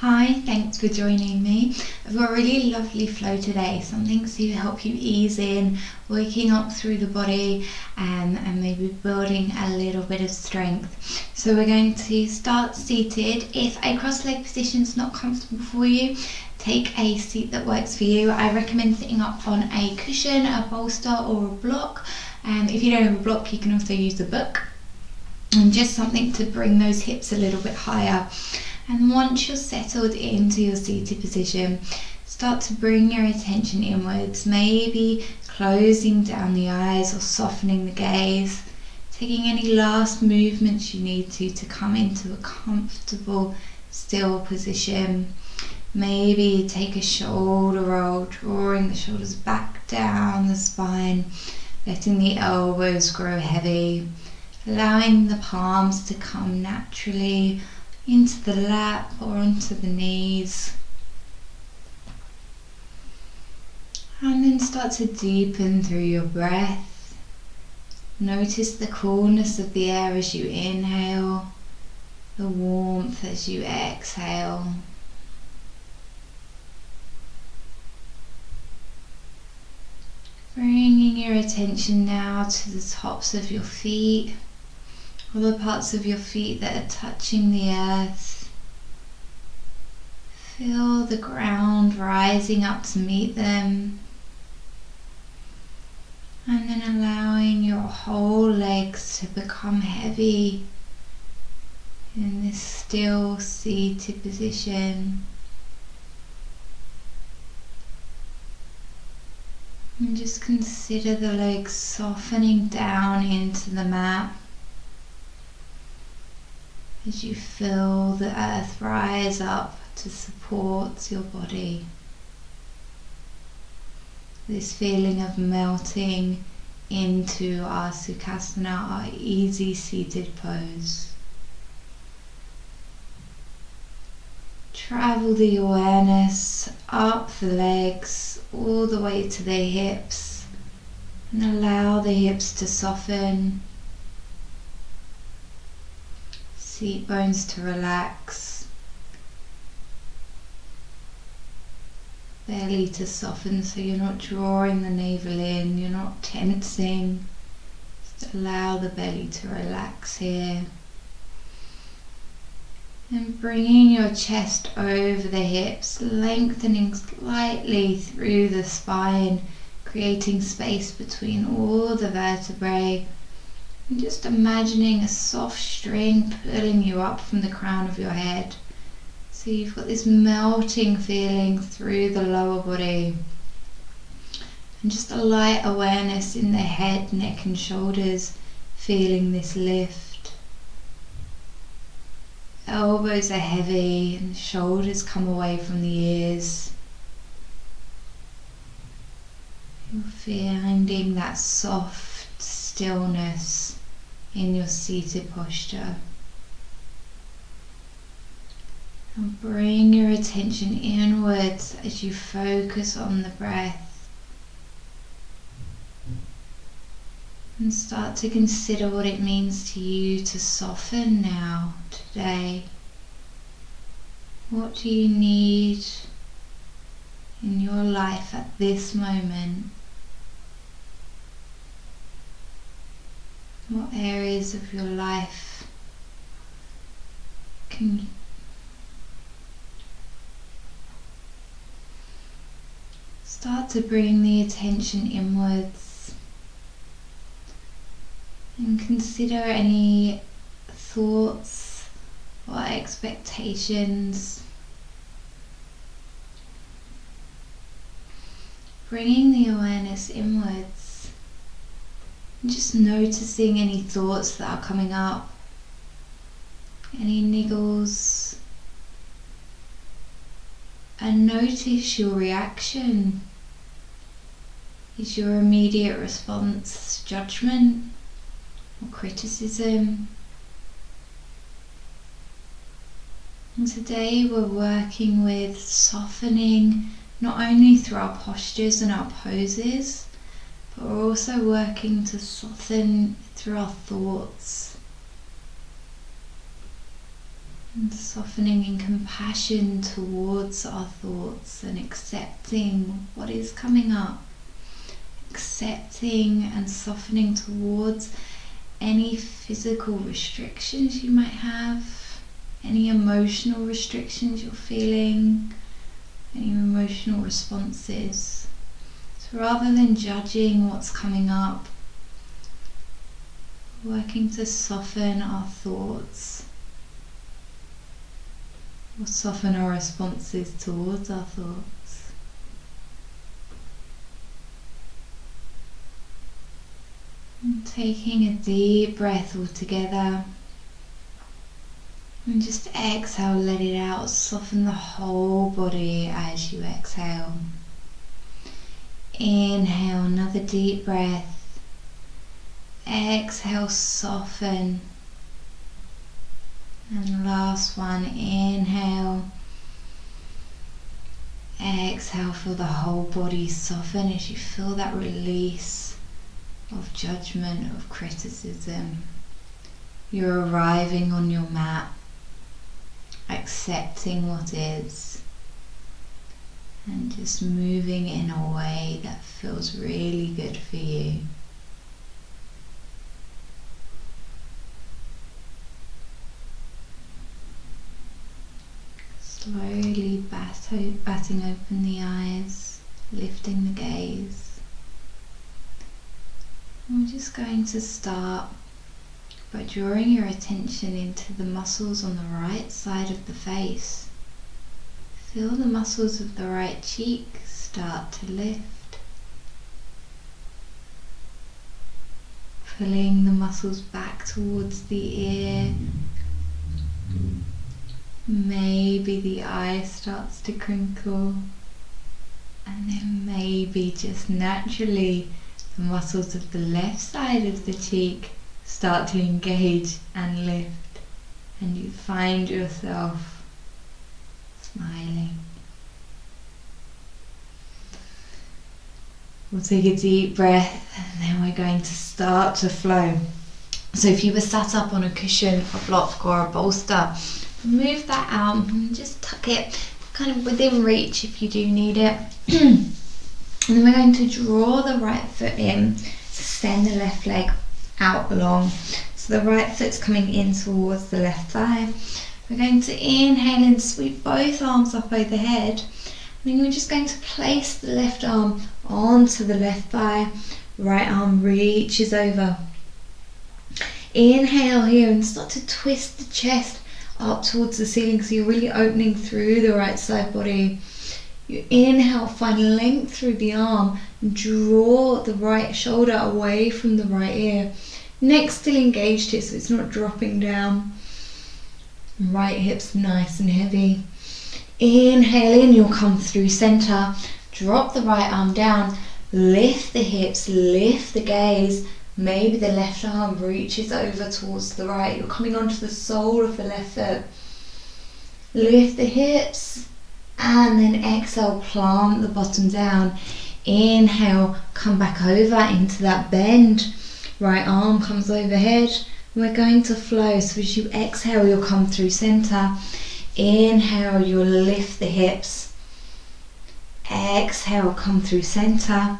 Hi, thanks for joining me. I've got a really lovely flow today, something to help you ease in, working up through the body and maybe building a little bit of strength. So we're going to start seated. If a cross-leg position is not comfortable for you, take a seat that works for you. I recommend sitting up on a cushion, a bolster or a block. If you don't have a block, you can also use a book. And just something to bring those hips a little bit higher. And once you're settled into your seated position, start to bring your attention inwards, maybe closing down the eyes or softening the gaze, taking any last movements you need to come into a comfortable, still position. Maybe take a shoulder roll, drawing the shoulders back down the spine, letting the elbows grow heavy, allowing the palms to come naturally into the lap or onto the knees, and then start to deepen through your breath. Notice the coolness of the air as you inhale, the warmth as you exhale. Bringing your attention now to the tops of your feet, all the parts of your feet that are touching the earth. Feel the ground rising up to meet them. And then allowing your whole legs to become heavy in this still seated position. And just consider the legs softening down into the mat as you feel the earth rise up to support your body. This feeling of melting into our Sukhasana, our easy seated pose. Travel the awareness up the legs all the way to the hips and allow the hips to soften. Seat bones to relax, belly to soften so you're not drawing the navel in, you're not tensing. Just allow the belly to relax here. And bringing your chest over the hips, lengthening slightly through the spine, creating space between all the vertebrae. And just imagining a soft string pulling you up from the crown of your head. So you've got this melting feeling through the lower body. And just a light awareness in the head, neck and shoulders, feeling this lift. Elbows are heavy and the shoulders come away from the ears. You're finding that soft stillness in your seated posture. And bring your attention inwards as you focus on the breath. And start to consider what it means to you to soften now, today. What do you need in your life at this moment? What areas of your life can start to bring the attention inwards and consider any thoughts or expectations. Bringing the awareness inwards. Just noticing any thoughts that are coming up, any niggles, and notice your reaction. Is your immediate response judgment or criticism? And today we're working with softening not only through our postures and our poses, but we're also working to soften through our thoughts. And softening in compassion towards our thoughts and accepting what is coming up. Accepting and softening towards any physical restrictions you might have, any emotional restrictions you're feeling, any emotional responses. So rather than judging what's coming up, working to soften our thoughts, or soften our responses towards our thoughts. And taking a deep breath all together. And just exhale, let it out. Soften the whole body as you exhale. Inhale, another deep breath. Exhale, soften. And last one, inhale. Exhale, feel the whole body soften as you feel that release of judgment, of criticism. You're arriving on your mat, accepting what is, and just moving in a way that feels really good for you. Slowly batting open the eyes, lifting the gaze. I'm just going to start by drawing your attention into the muscles on the right side of the face. Feel the muscles of the right cheek start to lift. Pulling the muscles back towards the ear. Maybe the eye starts to crinkle, and then maybe just naturally the muscles of the left side of the cheek start to engage and lift, and you find yourself smiling. We'll take a deep breath and then we're going to start to flow. So if you were sat up on a cushion, a block or a bolster, move that out and just tuck it kind of within reach if you do need it. And then we're going to draw the right foot in, extend the left leg out long. So the right foot's coming in towards the left thigh. We're going to inhale and sweep both arms up overhead. And then we're just going to place the left arm onto the left thigh. Right arm reaches over. Inhale here and start to twist the chest up towards the ceiling, so you're really opening through the right side body. You inhale, find length through the arm, and draw the right shoulder away from the right ear. Neck still engaged here, so it's not dropping down. Right hip's nice and heavy. Inhale in, you'll come through center. Drop the right arm down, lift the hips, lift the gaze. Maybe the left arm reaches over towards the right. You're coming onto the sole of the left foot. Lift the hips and then exhale, plant the bottom down. Inhale, come back over into that bend. Right arm comes overhead. We're going to flow. So as you exhale, you'll come through center. Inhale, you'll lift the hips. Exhale, come through center.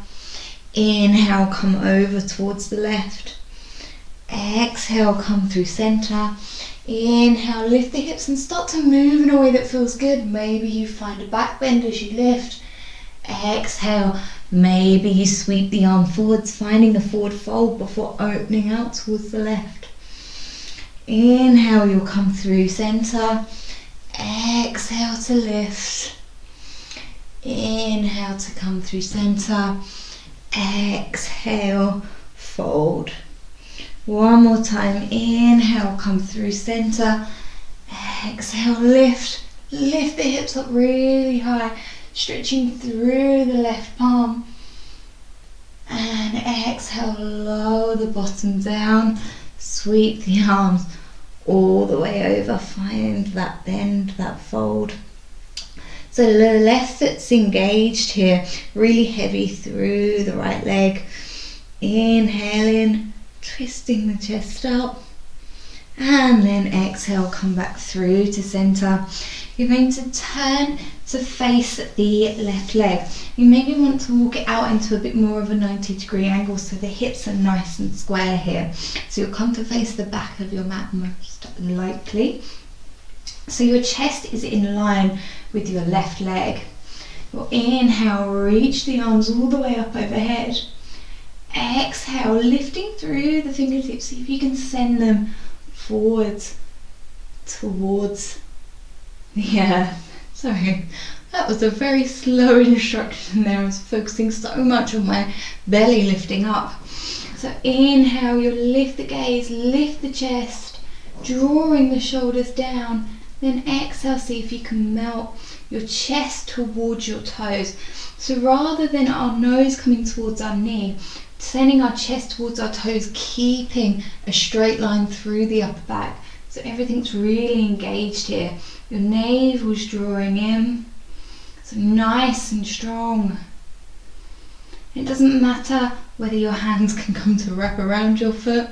Inhale, come over towards the left. Exhale, come through center. Inhale, lift the hips and start to move in a way that feels good. Maybe you find a back bend as you lift. Exhale, maybe you sweep the arm forwards, finding the forward fold before opening out towards the left. Inhale, you'll come through center. Exhale to lift. Inhale to come through center. Exhale, fold. One more time. Inhale, come through center. Exhale, lift. Lift the hips up really high, stretching through the left palm. And exhale, lower the bottom down. Sweep the arms all the way over. Find that bend, that fold. So the left foot's engaged here, really heavy through the right leg. Inhale in, twisting the chest up. And then exhale, come back through to center. You're going to turn to face the left leg. You maybe want to walk it out into a bit more of a 90-degree angle so the hips are nice and square here. So you'll come to face the back of your mat most likely. So your chest is in line with your left leg. Your inhale, reach the arms all the way up overhead. Exhale, lifting through the fingertips, see if you can send them forwards towards the earth. Sorry, that was a very slow instruction there. I was focusing so much on my belly lifting up. So inhale, you lift the gaze, lift the chest, drawing the shoulders down. Then exhale, see if you can melt your chest towards your toes. So rather than our nose coming towards our knee, sending our chest towards our toes, keeping a straight line through the upper back. So everything's really engaged here. Your navel's drawing in. So nice and strong. It doesn't matter whether your hands can come to wrap around your foot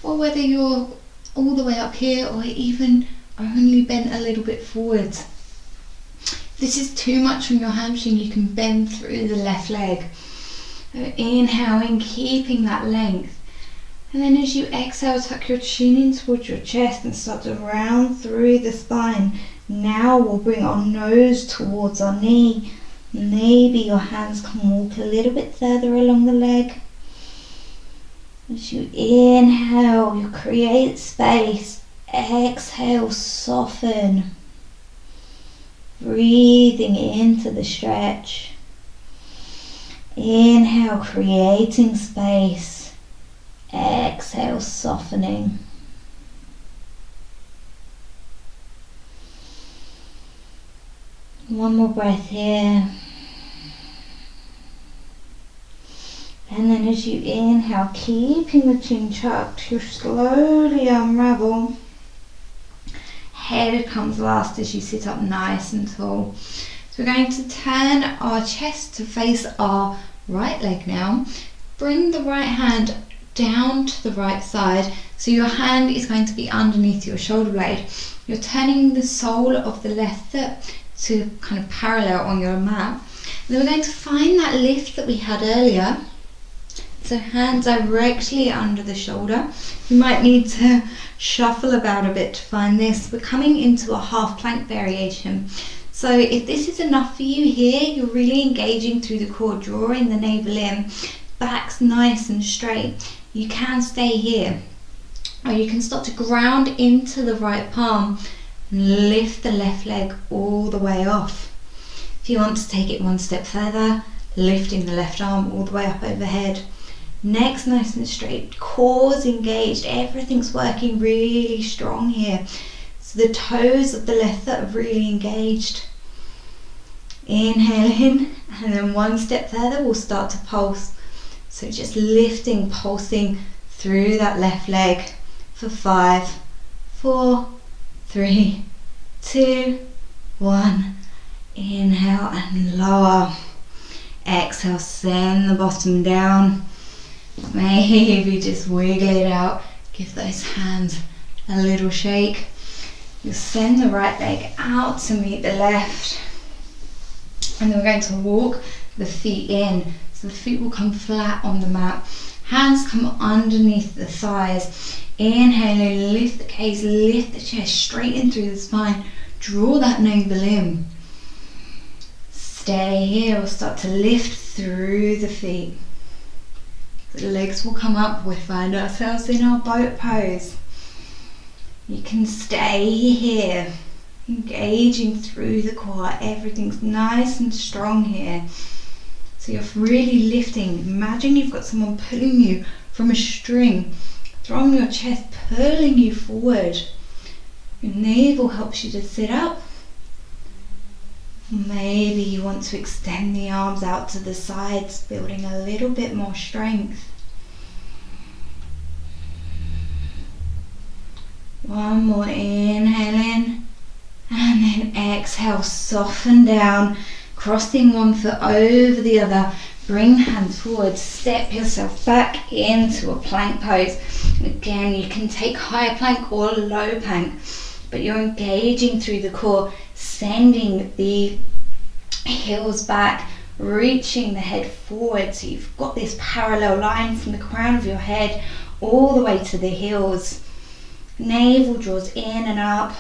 or whether you're all the way up here or even only bent a little bit forward. If this is too much from your hamstring, you can bend through the left leg. So inhaling, keeping that length. And then as you exhale, tuck your chin in towards your chest and start to round through the spine. Now we'll bring our nose towards our knee. Maybe your hands can walk a little bit further along the leg. As you inhale, you create space. Exhale, soften. Breathing into the stretch. Inhale, creating space. Exhale, softening. One more breath here. And then as you inhale, keeping the chin tucked, you slowly unravel. Head comes last as you sit up nice and tall. So we're going to turn our chest to face our right leg now. Bring the right hand down to the right side. So your hand is going to be underneath your shoulder blade. You're turning the sole of the left foot to kind of parallel on your mat. And then we're going to find that lift that we had earlier. So hands directly under the shoulder. You might need to shuffle about a bit to find this. We're coming into a half plank variation. So if this is enough for you here, you're really engaging through the core, drawing the navel in, back's nice and straight. You can stay here, or you can start to ground into the right palm and lift the left leg all the way off. If you want to take it one step further, lifting the left arm all the way up overhead. Neck's nice and straight, core's engaged, everything's working really strong here. So the toes of the left foot are really engaged. Inhale in, and then one step further we'll start to pulse. So just lifting, pulsing through that left leg for 5, 4, 3, 2, 1. Inhale and lower. Exhale, send the bottom down. Maybe just wiggle it out. Give those hands a little shake. You'll send the right leg out to meet the left. And then we're going to walk the feet in. So the feet will come flat on the mat. Hands come underneath the thighs. Inhaling, lift the gaze, lift the chest straight in through the spine. Draw that navel in. Stay here. We'll start to lift through the feet. The legs will come up. We find ourselves in our boat pose. You can stay here, engaging through the core. Everything's nice and strong here. So you're really lifting. Imagine you've got someone pulling you from a string, from your chest, pulling you forward. Your navel helps you to sit up. Maybe you want to extend the arms out to the sides, building a little bit more strength. One more inhale in, and then exhale, soften down, crossing one foot over the other, Bring hands forward, step yourself back into a plank pose. And again, you can take high plank or low plank, but you're engaging through the core, sending the heels back, reaching the head forward, so you've got this parallel line from the crown of your head all the way to the heels. Navel draws in and up.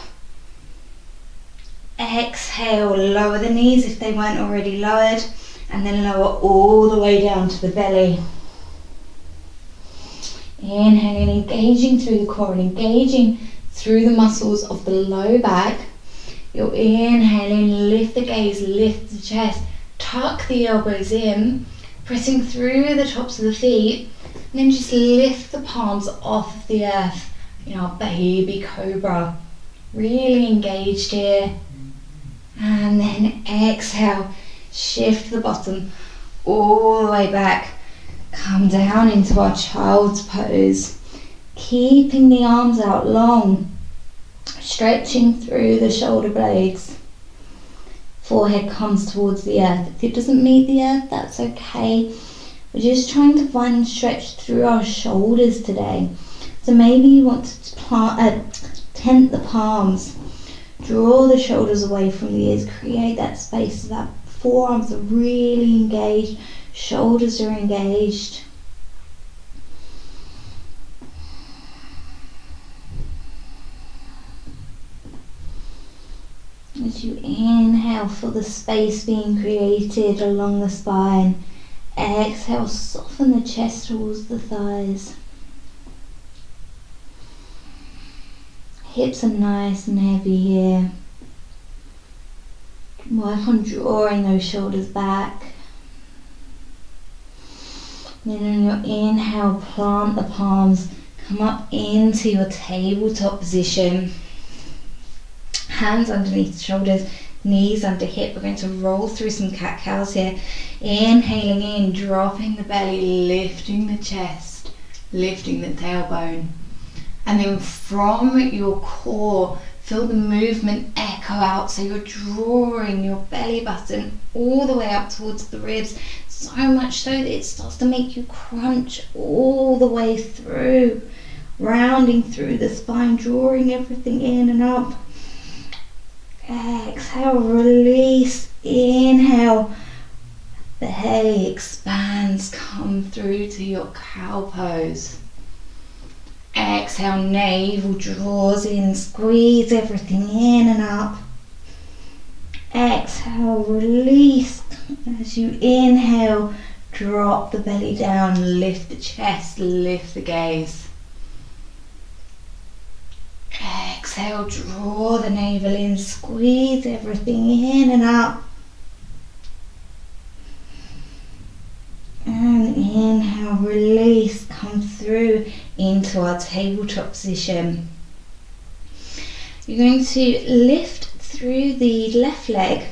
Exhale, lower the knees if they weren't already lowered, and then lower all the way down to the belly. Inhaling, engaging through the core and engaging through the muscles of the low back. You're inhaling, lift the gaze, lift the chest, tuck the elbows in, pressing through the tops of the feet, and then just lift the palms off of the earth in our baby cobra. Really engaged here. And then exhale, shift the bottom all the way back. Come down into our child's pose, keeping the arms out long, stretching through the shoulder blades. Forehead comes towards the earth. If it doesn't meet the earth, that's okay. We're just trying to find and stretch through our shoulders today. So maybe you want to tent the palms. Draw the shoulders away from the ears. Create that space so that forearms are really engaged. Shoulders are engaged. As you inhale, feel the space being created along the spine. Exhale, soften the chest towards the thighs. Hips are nice and heavy here. Work on drawing those shoulders back. Then on your inhale, plant the palms. Come up into your tabletop position. Hands underneath the shoulders, knees under hip. We're going to roll through some cat-cows here. Inhaling in, dropping the belly, lifting the chest, lifting the tailbone. And then from your core, feel the movement echo out. So you're drawing your belly button all the way up towards the ribs, so much so that it starts to make you crunch all the way through, rounding through the spine, drawing everything in and up. Exhale, release, inhale. The belly expands, come through to your cow pose. Exhale, navel draws in, squeeze everything in and up. Exhale, release. As you inhale, drop the belly down, lift the chest, lift the gaze. Exhale, draw the navel in, squeeze everything in and up. And inhale, release, come through into our tabletop position. You're going to lift through the left leg,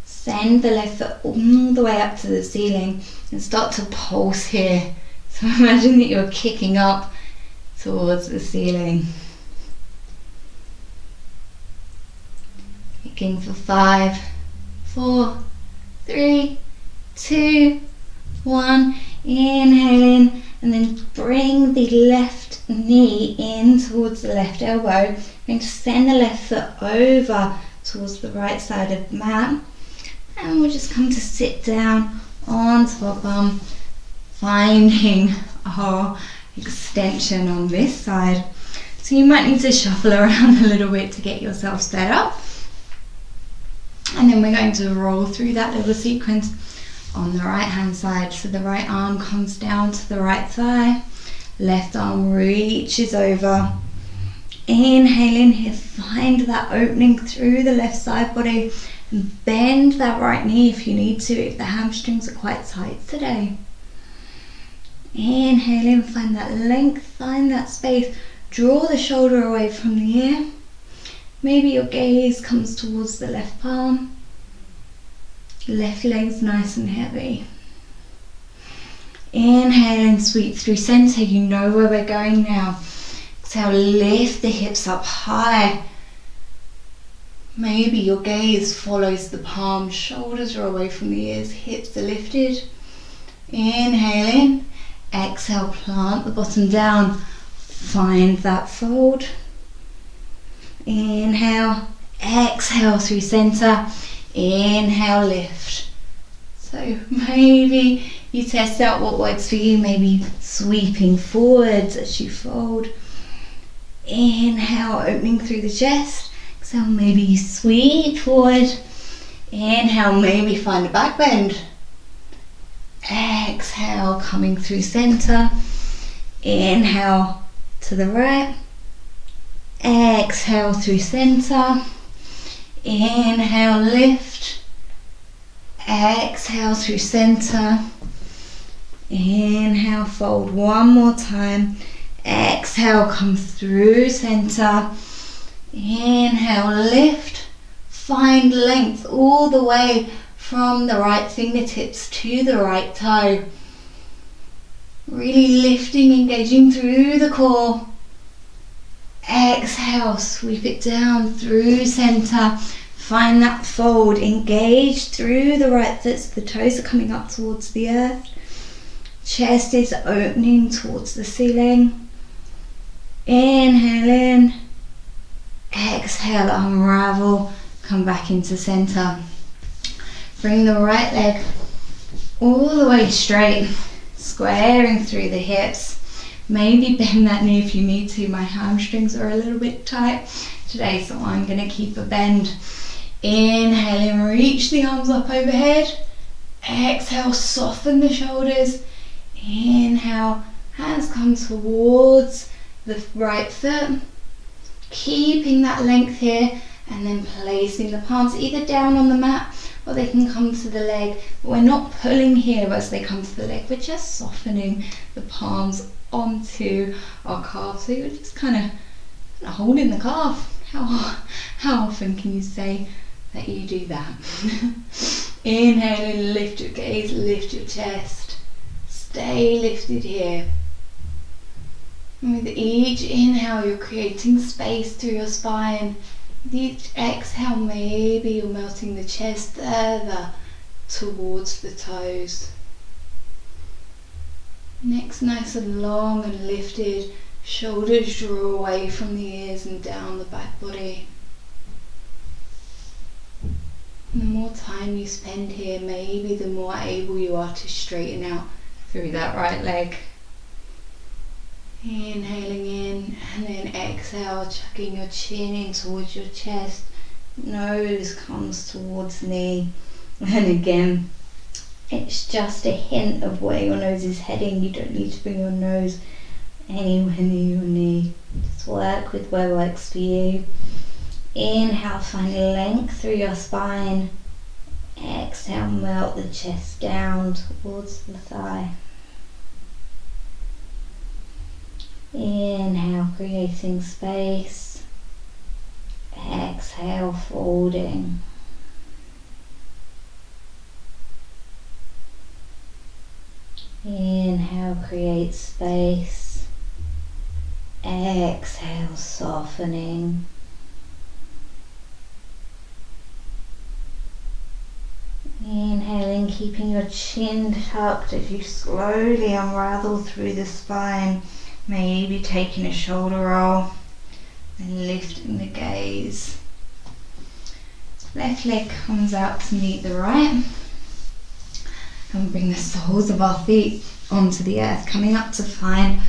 send the left foot all the way up to the ceiling and start to pulse here. So imagine that you're kicking up towards the ceiling. Kicking for 5, 4, 3, 2, 1. Inhale in, and then bring the left knee in towards the left elbow. I'm going to send the left foot over towards the right side of the mat, and we'll just come to sit down onto our bum, finding our extension on this side. So you might need to shuffle around a little bit to get yourself set up. And then we're going to roll through that little sequence on the right hand side. So the right arm comes down to the right thigh, left arm reaches over. Inhale in here, find that opening through the left side body, and bend that right knee if you need to, if the hamstrings are quite tight today. Inhale in, find that length, find that space, draw the shoulder away from the ear. Maybe your gaze comes towards the left palm. Left leg's nice and heavy. Inhale and sweep through center. You know where we're going now. Exhale, lift the hips up high. Maybe your gaze follows the palms. Shoulders are away from the ears. Hips are lifted. Inhale in, exhale, plant the bottom down, find that fold. Inhale, exhale through center, inhale, lift. So maybe you test out what works for you, maybe sweeping forwards as you fold. Inhale, opening through the chest. Exhale, maybe you sweep forward. Inhale, maybe find a back bend. Exhale, coming through center. Inhale to the right. Exhale through center. Inhale, lift. Exhale through center. Inhale, fold one more time. Exhale, come through center. Inhale, lift. Find length all the way from the right fingertips to the right toe. Really lifting, engaging through the core. Exhale, sweep it down through center. Find that fold, engage through the right foot so the toes are coming up towards the earth. Chest is opening towards the ceiling. Inhale in. Exhale, unravel, come back into center. Bring the right leg all the way straight, squaring through the hips. Maybe bend that knee if you need to. My hamstrings are a little bit tight today, so I'm going to keep a bend. Inhale in, reach the arms up overhead. Exhale, soften the shoulders. Inhale, hands come towards the right foot. Keeping that length here, and then placing the palms either down on the mat or they can come to the leg. But we're not pulling here as they come to the leg, we're just softening the palms onto our calf. So you're just kind of holding the calf. How often can you say that you do that? Inhale and lift your gaze, lift your chest. Stay lifted here. And with each inhale, you're creating space through your spine. With each exhale, maybe you're melting the chest further towards the toes. Neck's nice and long and lifted. Shoulders draw away from the ears and down the back body. And the more time you spend here, maybe the more able you are to straighten out through that right leg. Inhaling in and then exhale, chucking your chin in towards your chest. Nose comes towards knee. And again, it's just a hint of where your nose is heading. You don't need to bring your nose anywhere near your knee. Just work with where works for you. Inhale, find length through your spine. Exhale, melt the chest down towards the thigh. Inhale, creating space. Exhale, folding. Inhale, create space. Exhale, softening. Inhaling, keeping your chin tucked as you slowly unravel through the spine. Maybe taking a shoulder roll and lifting the gaze. Left leg comes out to meet the right. And bring the soles of our feet onto the earth, coming up to find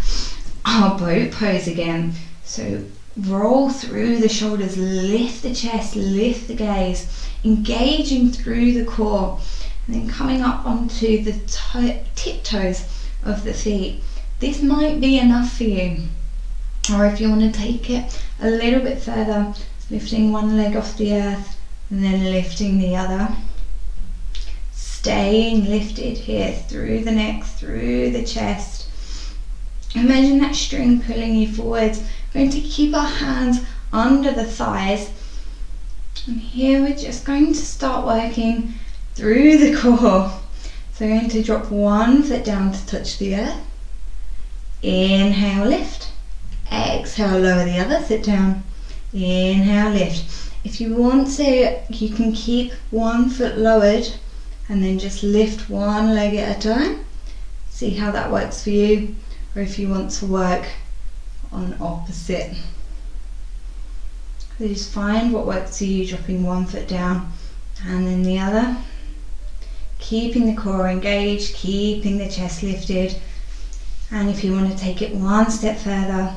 our boat pose again. So roll through the shoulders, lift the chest, lift the gaze, engaging through the core, and then coming up onto the tiptoes of the feet. This might be enough for you, or if you want to take it a little bit further, lifting one leg off the earth and then lifting the other. Staying lifted here through the neck, through the chest. Imagine that string pulling you forwards. We're going to keep our hands under the thighs. And here we're just going to start working through the core. So we're going to drop one foot down to touch the earth. Inhale, lift. Exhale, lower the other foot down. Inhale, lift. If you want to, you can keep one foot lowered and then just lift one leg at a time. See how that works for you, or if you want to work on opposite. So just find what works for you, dropping one foot down and then the other. Keeping the core engaged, keeping the chest lifted. And if you want to take it one step further,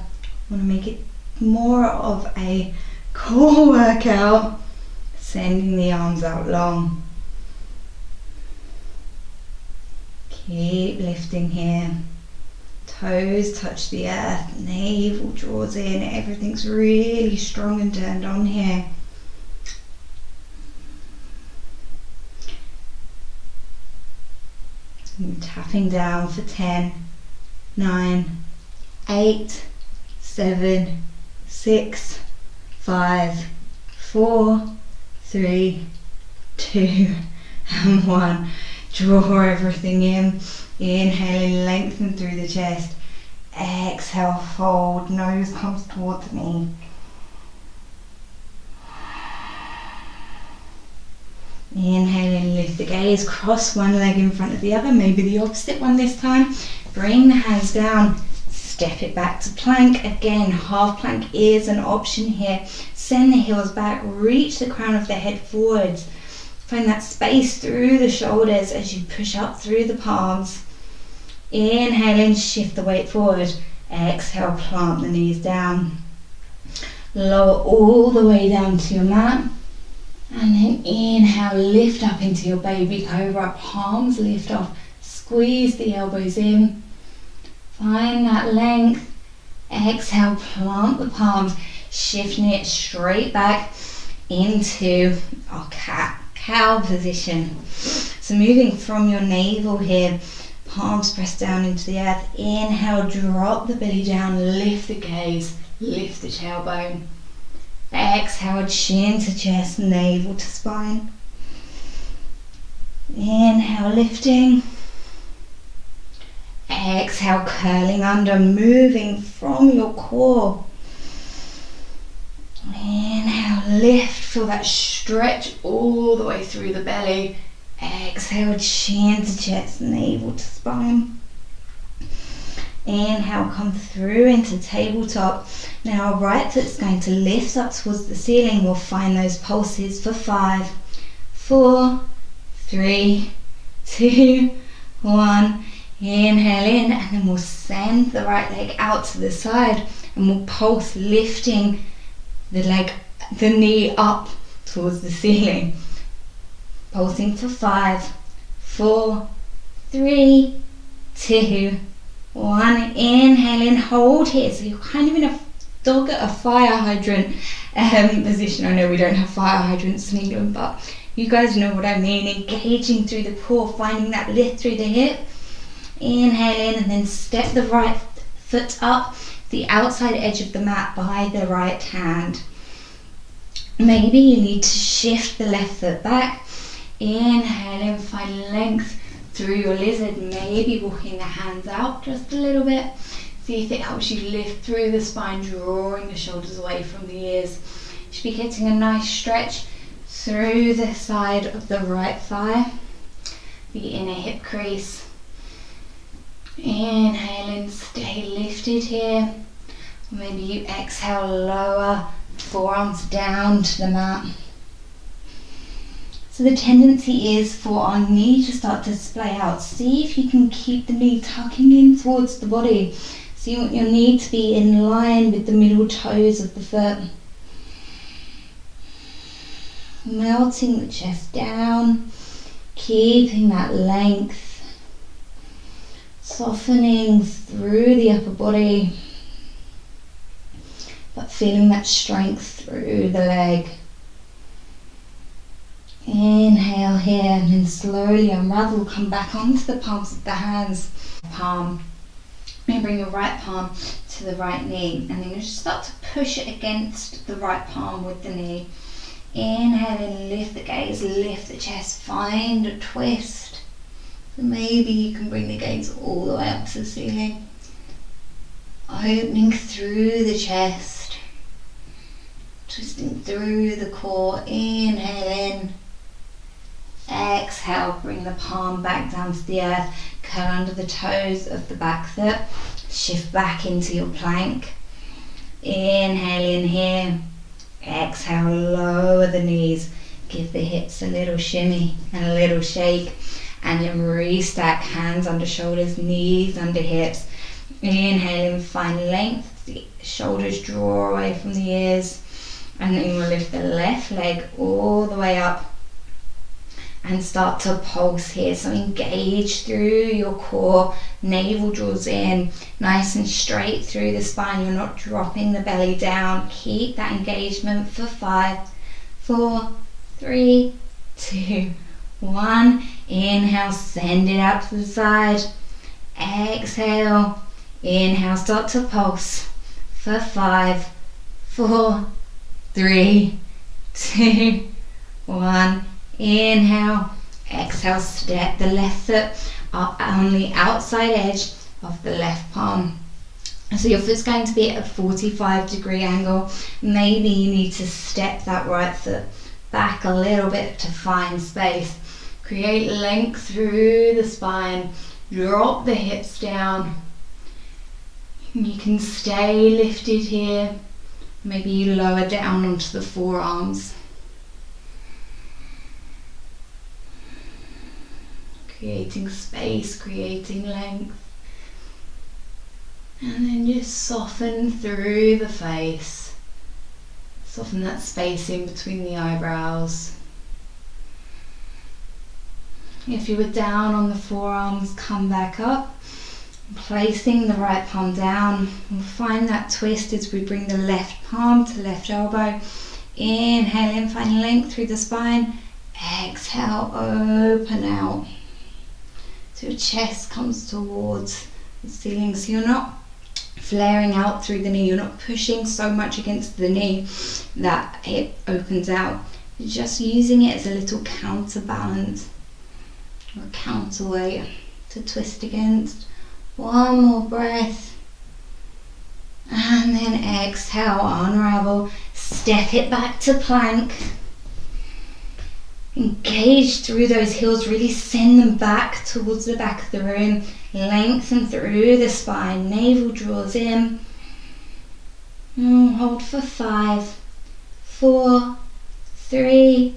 want to make it more of a core workout, sending the arms out long. Keep lifting here. Toes touch the earth, navel draws in, everything's really strong and turned on here. And tapping down for 10, 9, 8, 7, 6, 5, 4, 3, 2, and 1. Draw everything in. Inhaling, lengthen through the chest. Exhale, fold, nose comes towards me. Inhaling, lift the gaze, cross one leg in front of the other, maybe the opposite one this time. Bring the hands down, step it back to plank. Again, half plank is an option here. Send the heels back, reach the crown of the head forwards. Find that space through the shoulders as you push up through the palms. Inhaling, shift the weight forward. Exhale, plant the knees down. Lower all the way down to your mat. And then inhale, lift up into your baby cobra. Palms lift off. Squeeze the elbows in. Find that length. Exhale, plant the palms. Shifting it straight back into our cat-cow position. So moving from your navel here. Palms press down into the earth. Inhale, drop the belly down. Lift the gaze. Lift the tailbone. Exhale, chin to chest, navel to spine. Inhale, lifting. Exhale, curling under, moving from your core. Inhale, lift, feel that stretch all the way through the belly. Exhale, chin to chest, navel to spine. Inhale, come through into tabletop. Now our right foot's going to lift up towards the ceiling. We'll find those pulses for 5, 4, 3, 2, 1. Inhale in, and then we'll send the right leg out to the side and we'll pulse, lifting the knee up towards the ceiling. Pulsing for 5, 4, 3, 2, 1. Inhale in, hold here. So you're kind of in a dog at a fire hydrant position. I know we don't have fire hydrants in England, but you guys know what I mean. Engaging through the core, finding that lift through the hip. Inhale in, and then step the right foot up the outside edge of the mat by the right hand. Maybe you need to shift the left foot back. Inhale in, find length through your lizard, maybe walking the hands out just a little bit. See if it helps you lift through the spine, drawing the shoulders away from the ears. You should be getting a nice stretch through the side of the right thigh, the inner hip crease. Inhale in, stay lifted here. Maybe you exhale, lower forearms down to the mat. So the tendency is for our knee to start to splay out. See if you can keep the knee tucking in towards the body. So you want your knee to be in line with the middle toes of the foot. Melting the chest down, keeping that length. Softening through the upper body, but feeling that strength through the leg. Inhale here, and then slowly unravel, come back onto the palms of the hands. Palm, and bring your right palm to the right knee, and then you just start to push it against the right palm with the knee. Inhale and lift the gaze, lift the chest, find a twist. So maybe you can bring the gaze all the way up to the ceiling. Opening through the chest, twisting through the core. Inhale in. Exhale, bring the palm back down to the earth. curl under the toes of the back foot. Shift back into your plank. Inhale in here. Exhale, lower the knees. Give the hips a little shimmy and a little shake. And then restack, hands under shoulders, knees under hips. Inhale and find length. The shoulders draw away from the ears. And then we'll lift the left leg all the way up and start to pulse here. So engage through your core, navel draws in, nice and straight through the spine. You're not dropping the belly down. Keep that engagement for 5, 4, 3, 2, 1. Inhale, send it out to the side. Exhale, inhale, start to pulse for 5, 4, 3, 2, 1. Inhale, exhale, step the left foot up on the outside edge of the left palm. So your foot's going to be at a 45-degree angle. Maybe you need to step that right foot back a little bit to find space. Create length through the spine. Drop the hips down. You can stay lifted here. Maybe you lower down onto the forearms. Creating space, creating length. And then just soften through the face. Soften that space in between the eyebrows. If you were down on the forearms, come back up. Placing the right palm down. We'll find that twist as we bring the left palm to left elbow. Inhale in, find length through the spine. Exhale, open out. So your chest comes towards the ceiling, so you're not flaring out through the knee, you're not pushing so much against the knee that it opens out. You're just using it as a little counterbalance or a counterweight to twist against. One more breath. And then exhale, unravel, step it back to plank. Engage through those heels, really send them back towards the back of the room. Lengthen through the spine, navel draws in. Hold for 5, 4, 3,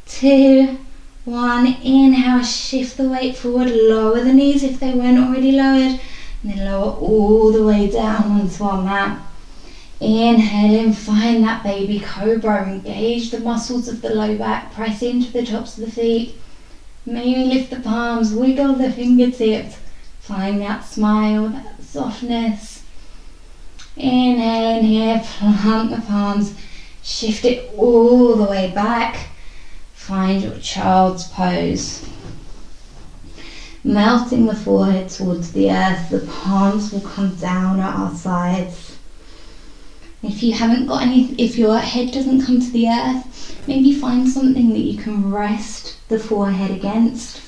2, 1. Inhale, shift the weight forward, lower the knees if they weren't already lowered, and then lower all the way down onto our mat. Inhale in, find that baby cobra, engage the muscles of the low back, press into the tops of the feet. Maybe lift the palms, wiggle the fingertips, find that smile, that softness. Inhale in here, plant the palms, shift it all the way back, find your child's pose. Melting the forehead towards the earth, the palms will come down at our sides. If you haven't got any, if your head doesn't come to the earth, maybe find something that you can rest the forehead against.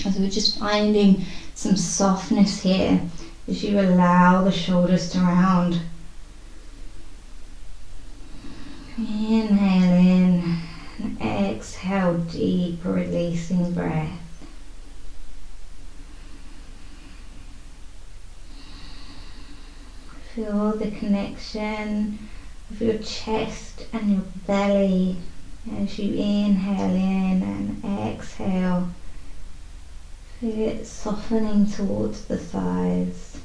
As we're just finding some softness here as you allow the shoulders to round. Inhale in and exhale, deep releasing breath. Feel the connection of your chest and your belly as you inhale in and exhale. Feel it softening towards the thighs.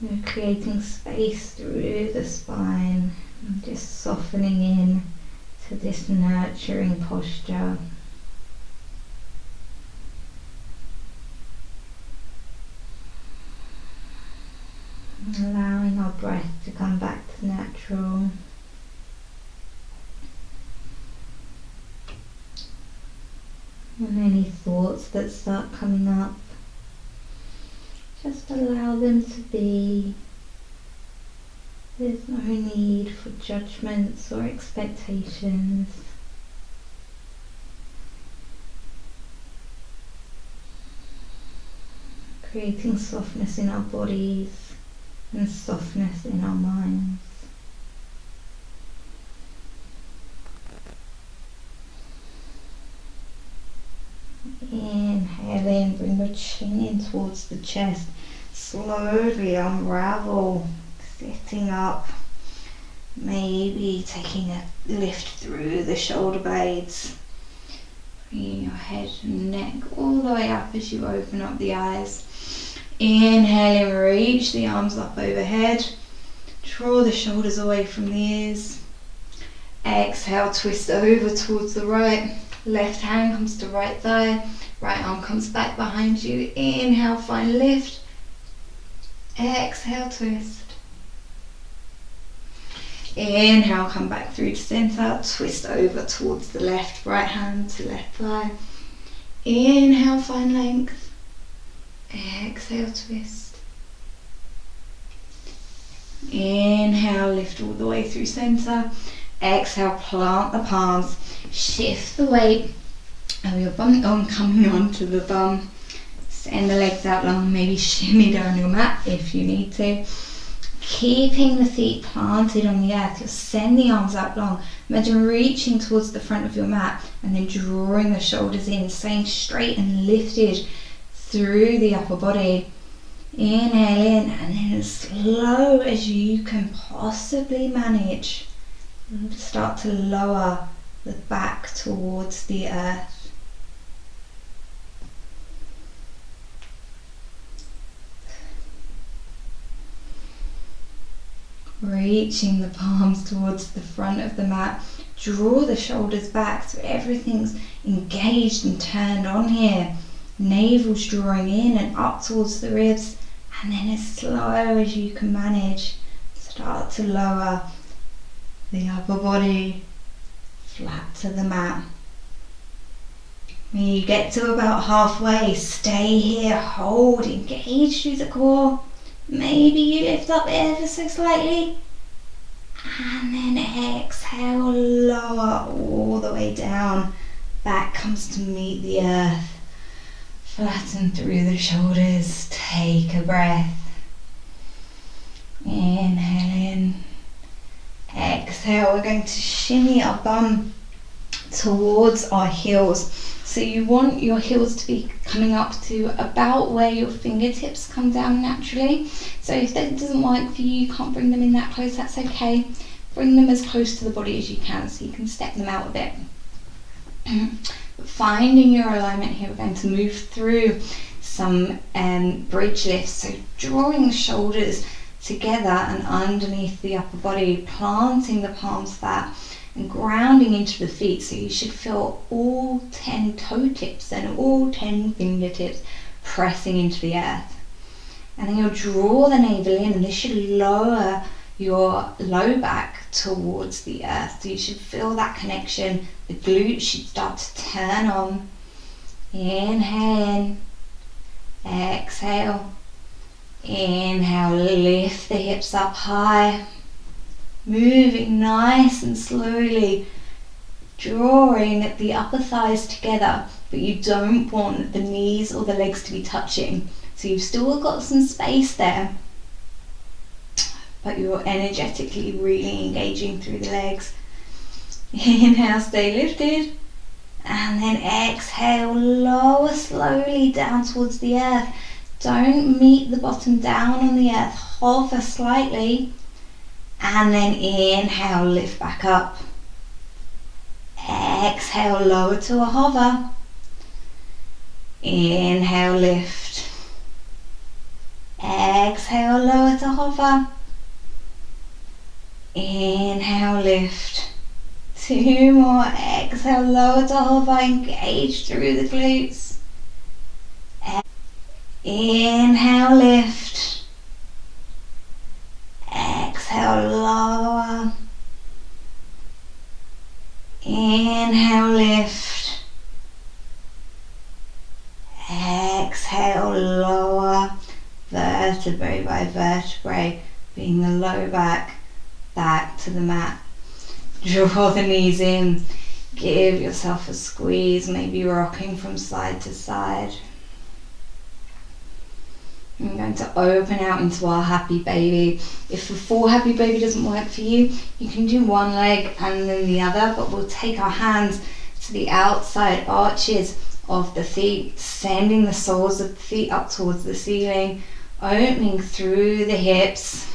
We're creating space through the spine and just softening in to this nurturing posture. Allowing our breath to come back to natural. And any thoughts that start coming up, just allow them to be. There's no need for judgments or expectations. Creating softness in our bodies and softness in our minds. your chin in towards the chest. Slowly unravel, sitting up. Maybe taking a lift through the shoulder blades. Bringing your head and neck all the way up as you open up the eyes. Inhale and reach the arms up overhead. Draw the shoulders away from the ears. Exhale, twist over towards the right. Left hand comes to right thigh. Right arm comes back behind you. Inhale, find lift. Exhale, twist. Inhale, come back through to center. Twist over towards the left. Right hand to left thigh. Inhale, find length. Exhale, twist. Inhale, lift all the way through center. Exhale, plant the palms. Shift the weight of your bum coming onto the bum. Send the legs out long, maybe shimmy down your mat if you need to. Keeping the feet planted on the earth, you'll send the arms out long. Imagine reaching towards the front of your mat and then drawing the shoulders in, staying straight and lifted through the upper body. Inhale in, and then as slow as you can possibly manage, start to lower the back towards the earth. Reaching the palms towards the front of the mat. Draw the shoulders back so everything's engaged and turned on here. Navel's drawing in and up towards the ribs, and then as slow as you can manage, start to lower the upper body flat to the mat. When you get to about halfway, stay here, hold, engage through the core. Maybe you lift up ever so slightly, and then exhale, lower all the way down. Back comes to meet the earth. Flatten through the shoulders. Take a breath. Inhale in. Exhale, we're going to shimmy our bum towards our heels. So you want your heels to be coming up to about where your fingertips come down naturally. So if that doesn't work for you, you can't bring them in that close, that's okay. Bring them as close to the body as you can so you can step them out a bit. Finding your alignment here, we're going to move through some bridge lifts. So drawing the shoulders together and underneath the upper body, planting the palms flat and grounding into the feet. So you should feel all 10 toe tips and all 10 fingertips pressing into the earth. And then you'll draw the navel in, and this should lower your low back towards the earth. So you should feel that connection. The glutes should start to turn on. Inhale in. Exhale. Inhale, lift the hips up high. Moving nice and slowly. Drawing the upper thighs together, but you don't want the knees or the legs to be touching. So you've still got some space there, but you're energetically really engaging through the legs. Inhale, stay lifted, and then exhale, lower slowly down towards the earth. Don't meet the bottom down on the earth, hover slightly, and then inhale, lift back up. Exhale, lower to a hover. Inhale, lift. Exhale, lower to hover. Inhale, lift. 2 more. Exhale, lower to hover. Engage through the glutes. Inhale, lift. Exhale, lower. Inhale, lift. Exhale, lower. Vertebrae by vertebrae, being the low back to the mat. Draw the knees in. Give yourself a squeeze, maybe rocking from side to side. I'm going to open out into our happy baby. If the full happy baby doesn't work for you, you can do one leg and then the other, but we'll take our hands to the outside arches of the feet, sending the soles of the feet up towards the ceiling, opening through the hips.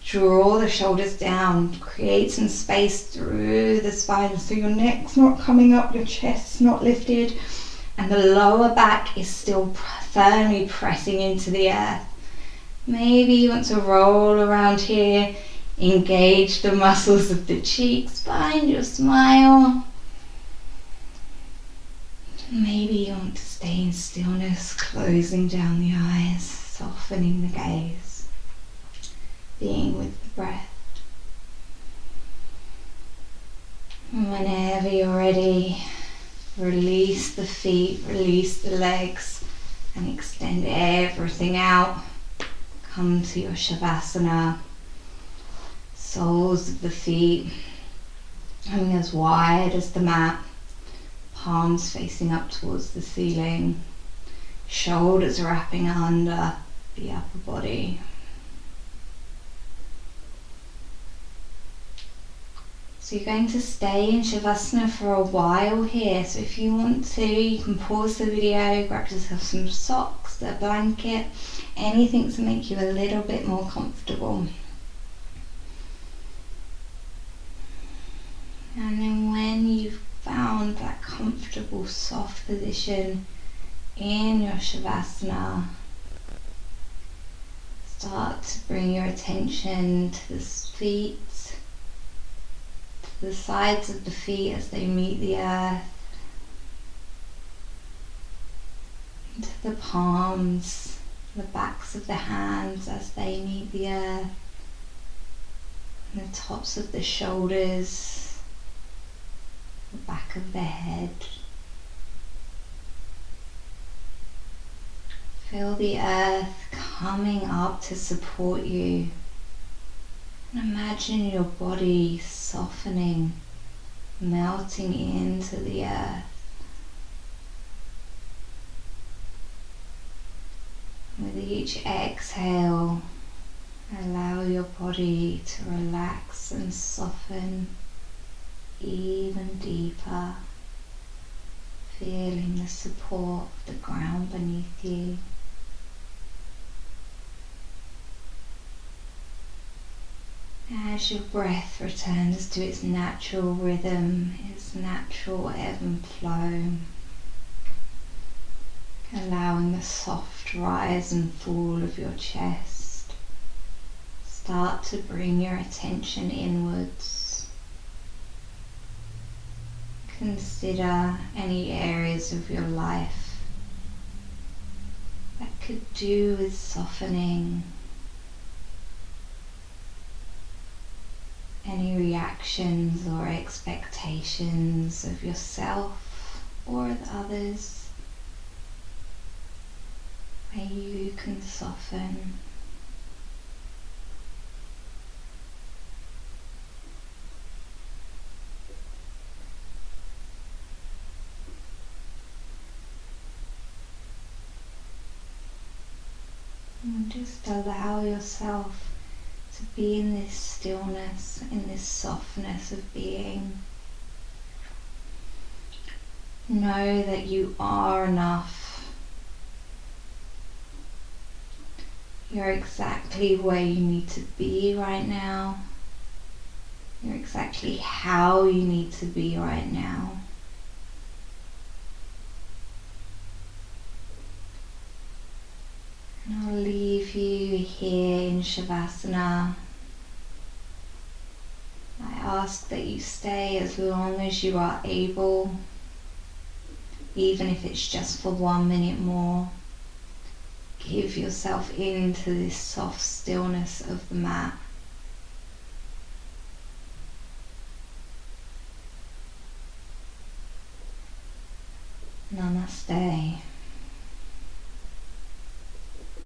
Draw the shoulders down, create some space through the spine so your neck's not coming up, your chest's not lifted, and the lower back is still firmly pressing into the earth. Maybe you want to roll around here, engage the muscles of the cheeks, find your smile. Maybe you want to stay in stillness, closing down the eyes, softening the gaze, being with the breath. And whenever you're ready, release the feet, release the legs, and extend everything out. Come to your Shavasana. Soles of the feet coming as wide as the mat. Palms facing up towards the ceiling. Shoulders wrapping under the upper body. So you're going to stay in Shavasana for a while here. So if you want to, you can pause the video, grab yourself some socks, a blanket, anything to make you a little bit more comfortable. And then when you've found that comfortable, soft position in your Shavasana, start to bring your attention to the feet, the sides of the feet as they meet the earth, into the palms, the backs of the hands as they meet the earth, and the tops of the shoulders, the back of the head. Feel the earth coming up to support you. And imagine your body softening, melting into the earth. With each exhale, allow your body to relax and soften even deeper, feeling the support of the ground beneath you. As your breath returns to its natural rhythm, its natural ebb and flow, allowing the soft rise and fall of your chest, start to bring your attention inwards. Consider any areas of your life that could do with softening. Any reactions or expectations of yourself or of others where you can soften. And just allow yourself to be in this stillness, in this softness of being. Know that you are enough. You're exactly where you need to be right now. You're exactly how you need to be right now. And I'll leave you here in Shavasana. I ask that you stay as long as you are able, even if it's just for 1 minute more. Give yourself into this soft stillness of the mat. Namaste.